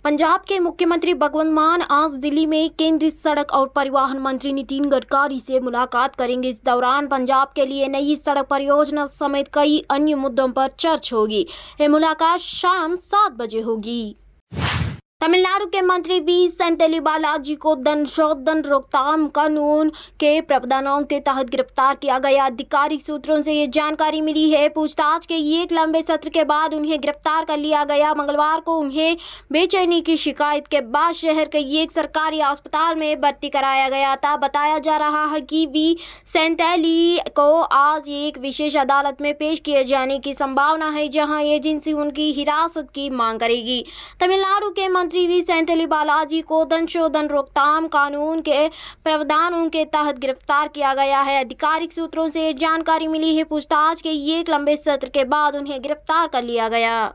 पंजाब के मुख्यमंत्री भगवंत मान आज दिल्ली में केंद्रीय सड़क और परिवहन मंत्री नितिन गडकरी से मुलाकात करेंगे। इस दौरान पंजाब के लिए नई सड़क परियोजना समेत कई अन्य मुद्दों पर चर्चा होगी। यह मुलाकात शाम 7 बजे होगी। तमिलनाडु के मंत्री वी सेंथिल बालाजी को धन शोधन रोकथाम कानून के प्रावधानों के तहत गिरफ्तार किया गया। आधिकारिक सूत्रों से ये जानकारी मिली है। पूछताछ के एक लंबे सत्र के बाद उन्हें गिरफ्तार कर लिया गया। मंगलवार को उन्हें बेचैनी की शिकायत के बाद शहर के एक सरकारी अस्पताल में भर्ती कराया गया था। बताया जा रहा है कि वी सेंथिल को आज एक विशेष अदालत में पेश किए जाने की संभावना है, जहां एजेंसी उनकी हिरासत की मांग करेगी। तमिलनाडु के मंत्री वी सेंथिल बालाजी को धन शोधन रोकथाम कानून के प्रावधानों के तहत गिरफ्तार किया गया है। आधिकारिक सूत्रों से जानकारी मिली है। पूछताछ के एक लंबे सत्र के बाद उन्हें गिरफ्तार कर लिया गया।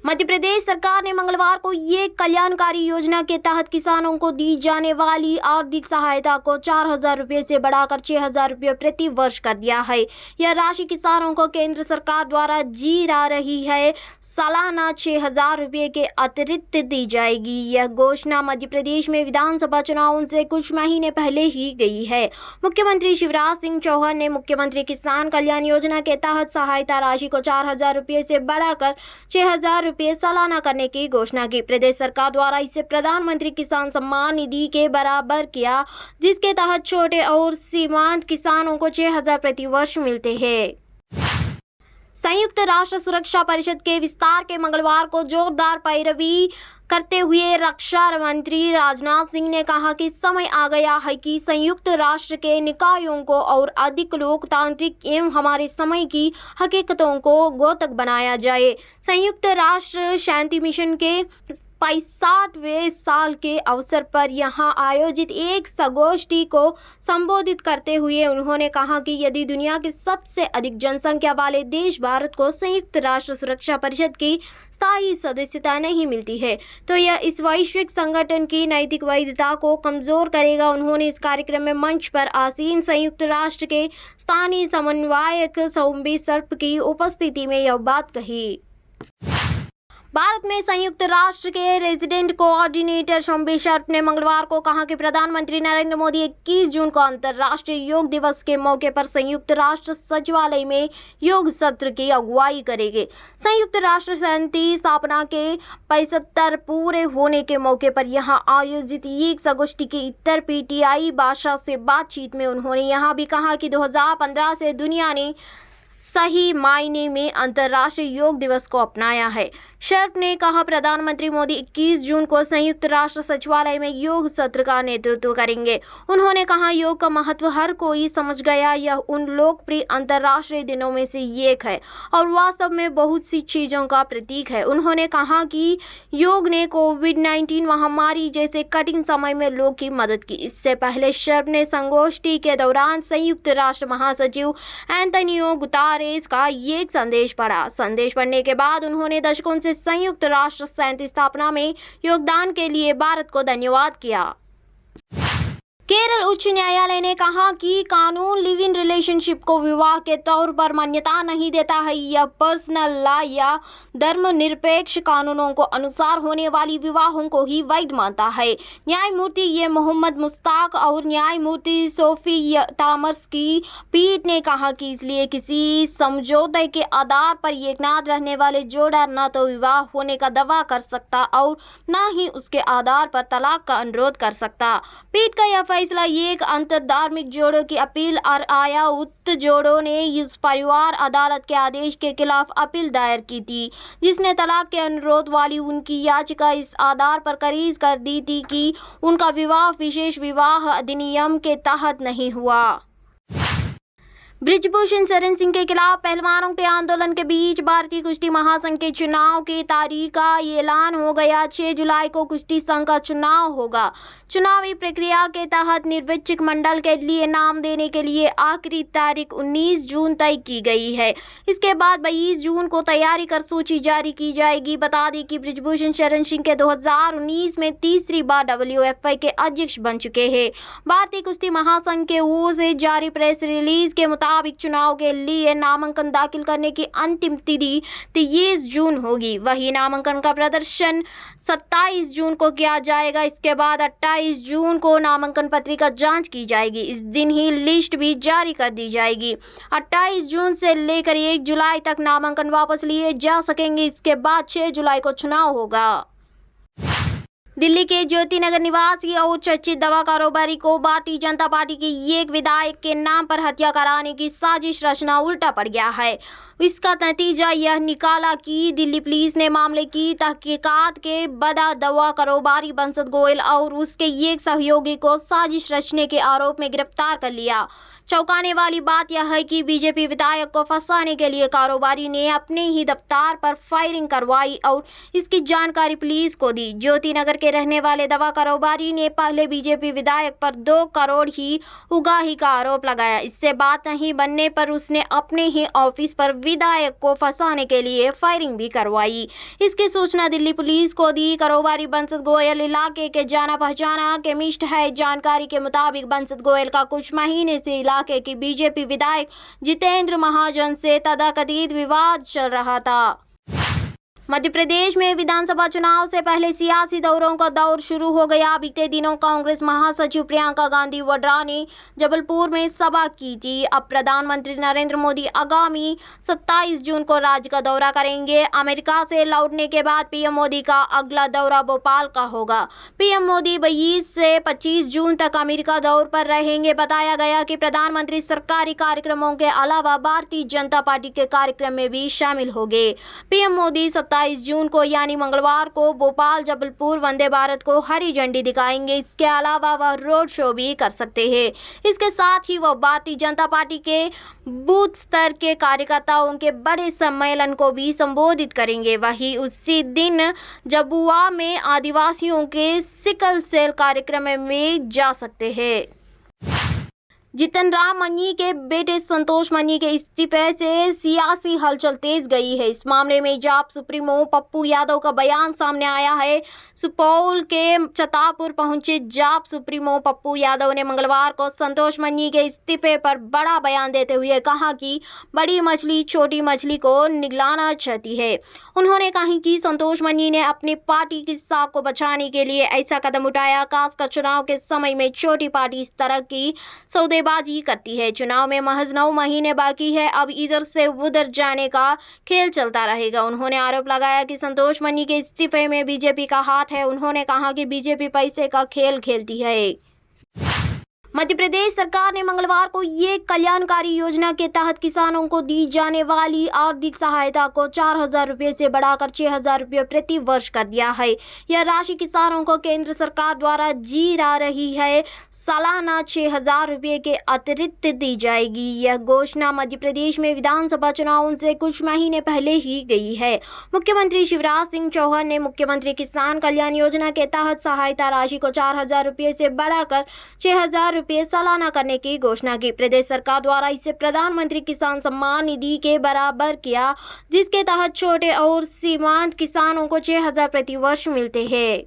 मध्य प्रदेश सरकार ने मंगलवार को एक कल्याणकारी योजना के तहत किसानों को दी जाने वाली आर्थिक सहायता को 4,000 रुपये से बढ़ाकर 6,000 रुपये प्रति वर्ष कर दिया है। यह राशि किसानों को केंद्र सरकार द्वारा दी जा रही है सालाना 6,000 रुपये के अतिरिक्त दी जाएगी। यह घोषणा मध्य प्रदेश में विधानसभा चुनावों से कुछ महीने पहले ही गई है। मुख्यमंत्री शिवराज सिंह चौहान ने मुख्यमंत्री किसान कल्याण योजना के तहत सहायता राशि को 4,000 रुपये से बढ़ाकर 6,000 रुपये सालाना करने की घोषणा की। प्रदेश सरकार द्वारा इसे प्रधानमंत्री किसान सम्मान निधि के बराबर किया, जिसके तहत छोटे और सीमांत किसानों को 6,000 प्रति वर्ष मिलते हैं। संयुक्त राष्ट्र सुरक्षा परिषद के विस्तार के मंगलवार को जोरदार पैरवी करते हुए रक्षा मंत्री राजनाथ सिंह ने कहा कि समय आ गया है कि संयुक्त राष्ट्र के निकायों को और अधिक लोकतांत्रिक एवं हमारे समय की हकीकतों को द्योतक बनाया जाए। संयुक्त राष्ट्र शांति मिशन के 65वें साल के अवसर पर यहां आयोजित एक संगोष्ठी को संबोधित करते हुए उन्होंने कहा कि यदि दुनिया के सबसे अधिक जनसंख्या वाले देश भारत को संयुक्त राष्ट्र सुरक्षा परिषद की स्थायी सदस्यता नहीं मिलती है, तो यह इस वैश्विक संगठन की नैतिक वैधता को कमजोर करेगा। उन्होंने इस कार्यक्रम में मंच पर आसीन संयुक्त राष्ट्र के स्थानीय समन्वयक सौम्बी सर्प की उपस्थिति में यह बात कही। भारत में संयुक्त राष्ट्र के रेजिडेंट कोऑर्डिनेटर शोम्बी शर्प ने मंगलवार को कहा कि प्रधानमंत्री नरेंद्र मोदी 21 जून को अंतर्राष्ट्रीय योग दिवस के मौके पर संयुक्त राष्ट्र सचिवालय में योग सत्र की अगुवाई करेंगे। संयुक्त राष्ट्र शांति स्थापना के 75 पूरे होने के मौके पर यहां आयोजित एक संगोष्ठी की इतर पीटीआई भाषा से बातचीत में उन्होंने यहां भी कहा कि 2015 से दुनिया ने सही मायने में अंतर्राष्ट्रीय योग दिवस को अपनाया है। शर्प ने कहा प्रधानमंत्री मोदी 21 जून को संयुक्त राष्ट्र सचिवालय में योग सत्र का नेतृत्व करेंगे। उन्होंने कहा योग का महत्व हर कोई समझ गया। यह उन लोकप्रिय अंतर्राष्ट्रीय दिनों में से एक है और वास्तव में बहुत सी चीज़ों का प्रतीक है। उन्होंने कहा कि योग ने कोविड-19 महामारी जैसे कठिन समय में लोगों की मदद की। इससे पहले शर्प ने संगोष्ठी के दौरान संयुक्त राष्ट्र महासचिव एंटोनियो गुतेरेस का एक संदेश पढ़ा। संदेश पढ़ने के बाद उन्होंने दशकों से संयुक्त राष्ट्र शांति स्थापना में योगदान के लिए भारत को धन्यवाद किया। केरल उच्च न्यायालय ने कहा कि कानून लिव इन रिलेशनशिप को विवाह के तौर पर मान्यता नहीं देता है। यह पर्सनल लॉ या धर्मनिरपेक्ष कानूनों को अनुसार होने वाली विवाहों को ही वैध मानता है। न्यायमूर्ति ये मोहम्मद मुश्ताक और न्यायमूर्ति सोफी थॉमस की पीठ ने कहा कि इसलिए किसी समझौते के आधार पर एक नाथ रहने वाले जोड़ा न तो विवाह होने का दावा कर सकता और न ही उसके आधार पर तलाक का अनुरोध कर सकता। पीठ का यह फैसला एक अंतरधार्मिक जोड़ों की अपील और आया। उक्त जोड़ों ने इस परिवार अदालत के आदेश के खिलाफ अपील दायर की थी, जिसने तलाक के अनुरोध वाली उनकी याचिका इस आधार पर खारिज कर दी थी कि उनका विवाह विशेष विवाह अधिनियम के तहत नहीं हुआ। बृजभूषण शरण सिंह के खिलाफ पहलवानों के आंदोलन के बीच भारतीय कुश्ती महासंघ के चुनाव की तारीख का ऐलान हो गया। 6 जुलाई को कुश्ती संघ का चुनाव होगा। चुनावी प्रक्रिया के तहत निर्वाचक मंडल के लिए नाम देने के लिए आखिरी तारीख 19 जून तय की गई है। इसके बाद 22 जून को तैयारी कर सूची जारी की जाएगी। बता दें कि बृजभूषण शरण सिंह के 2019 में तीसरी बार WFI के अध्यक्ष बन चुके हैं। भारतीय कुश्ती महासंघ के ओर से जारी प्रेस रिलीज के मुताबिक मुताबिक चुनाव के लिए नामांकन दाखिल करने की अंतिम तिथि 23 जून होगी। वही नामांकन का प्रदर्शन 27 जून को किया जाएगा। इसके बाद 28 जून को नामांकन पत्रिका जांच की जाएगी। इस दिन ही लिस्ट भी जारी कर दी जाएगी। 28 जून से लेकर 1 जुलाई तक नामांकन वापस लिए जा सकेंगे। इसके बाद 6 जुलाई को चुनाव होगा। दिल्ली के ज्योति नगर निवासी और चर्चित दवा कारोबारी को भारतीय जनता पार्टी के एक विधायक के नाम पर हत्या कराने की साजिश रचना उल्टा पड़ गया है। इसका नतीजा यह निकाला कि दिल्ली पुलिस ने मामले की तहकीकात के बड़ा दवा कारोबारी बंसत गोयल और उसके एक सहयोगी को साजिश रचने के आरोप में गिरफ्तार कर लिया। चौंकाने वाली बात यह है कि बीजेपी विधायक को फंसाने के लिए कारोबारी ने अपने ही दफ्तर पर फायरिंग करवाई और इसकी जानकारी पुलिस को दी। ज्योति नगर के रहने वाले दवा कारोबारी ने पहले बीजेपी विधायक पर 2 करोड़ ही उगाही का आरोप लगाया। इससे बात नहीं बनने पर उसने अपने ही ऑफिस पर विधायक को फंसाने के लिए फायरिंग भी करवाई। इसकी सूचना दिल्ली पुलिस को दी। कारोबारी बंसत गोयल इलाके के जाना पहचाना केमिस्ट है। जानकारी के मुताबिक बंसत गोयल का कुछ महीने से इलाके की बीजेपी विधायक जितेंद्र महाजन से तथाकथित विवाद चल रहा था। मध्य प्रदेश में विधानसभा चुनाव से पहले सियासी दौरों का दौर शुरू हो गया। बीते दिनों कांग्रेस महासचिव प्रियंका गांधी वाड्रा ने जबलपुर में सभा की थी। अब प्रधानमंत्री नरेंद्र मोदी आगामी 27 जून को राज्य का दौरा करेंगे। अमेरिका से लौटने के बाद पीएम मोदी का अगला दौरा भोपाल का होगा। पीएम मोदी 22 से 25 जून तक अमेरिका दौरे पर रहेंगे। बताया गया कि प्रधानमंत्री सरकारी कार्यक्रमों के अलावा भारतीय जनता पार्टी के कार्यक्रम में भी शामिल होंगे। पीएम मोदी 27 जून को यानी मंगलवार को भोपाल जबलपुर वंदे भारत को हरी झंडी दिखाएंगे। इसके अलावा वह रोड शो भी कर सकते हैं। इसके साथ ही वह भारतीय जनता पार्टी के बूथ स्तर के कार्यकर्ताओं के बड़े सम्मेलन को भी संबोधित करेंगे। वहीं उसी दिन जबुआ में आदिवासियों के सिकल सेल कार्यक्रम में जा सकते हैं। जीतन राम मांझी के बेटे संतोष मांझी के इस्तीफे से सियासी हलचल तेज गई है। इस मामले में जाप सुप्रीमो पप्पू यादव का बयान सामने आया है। सुपौल के छतरपुर पहुंचे जाप सुप्रीमो पप्पू यादव ने मंगलवार को संतोष मांझी के इस्तीफे पर बड़ा बयान देते हुए कहा कि बड़ी मछली छोटी मछली को निगलाना चाहती है। उन्होंने कहा कि संतोष मांझी ने अपनी पार्टी की साख को बचाने के लिए ऐसा कदम उठाया। खासकर चुनाव के समय में छोटी पार्टी इस तरह की सौदेबाजी करती है। चुनाव में महज 9 महीने बाकी है। अब इधर से उधर जाने का खेल चलता रहेगा। उन्होंने आरोप लगाया कि संतोष मांझी के इस्तीफे में बीजेपी का हाथ है। उन्होंने कहा कि बीजेपी पैसे का खेल खेलती है। मध्य प्रदेश सरकार ने मंगलवार को ये कल्याणकारी योजना के तहत किसानों को दी जाने वाली आर्थिक सहायता को 4,000 रुपये से बढ़ाकर 6,000 रुपये प्रति वर्ष कर दिया है। यह राशि किसानों को केंद्र सरकार द्वारा दी जा रही है सालाना 6,000 रुपये के अतिरिक्त दी जाएगी। यह घोषणा मध्य प्रदेश में विधानसभा चुनावों से कुछ महीने पहले ही गई है। मुख्यमंत्री शिवराज सिंह चौहान ने मुख्यमंत्री किसान कल्याण योजना के तहत सहायता राशि को 4,000 रुपये से बढ़ाकर 6,000 रुपये सालाना करने की घोषणा की। प्रदेश सरकार द्वारा इसे प्रधानमंत्री किसान सम्मान निधि के बराबर किया, जिसके तहत छोटे और सीमांत किसानों को 6,000 प्रति वर्ष मिलते हैं।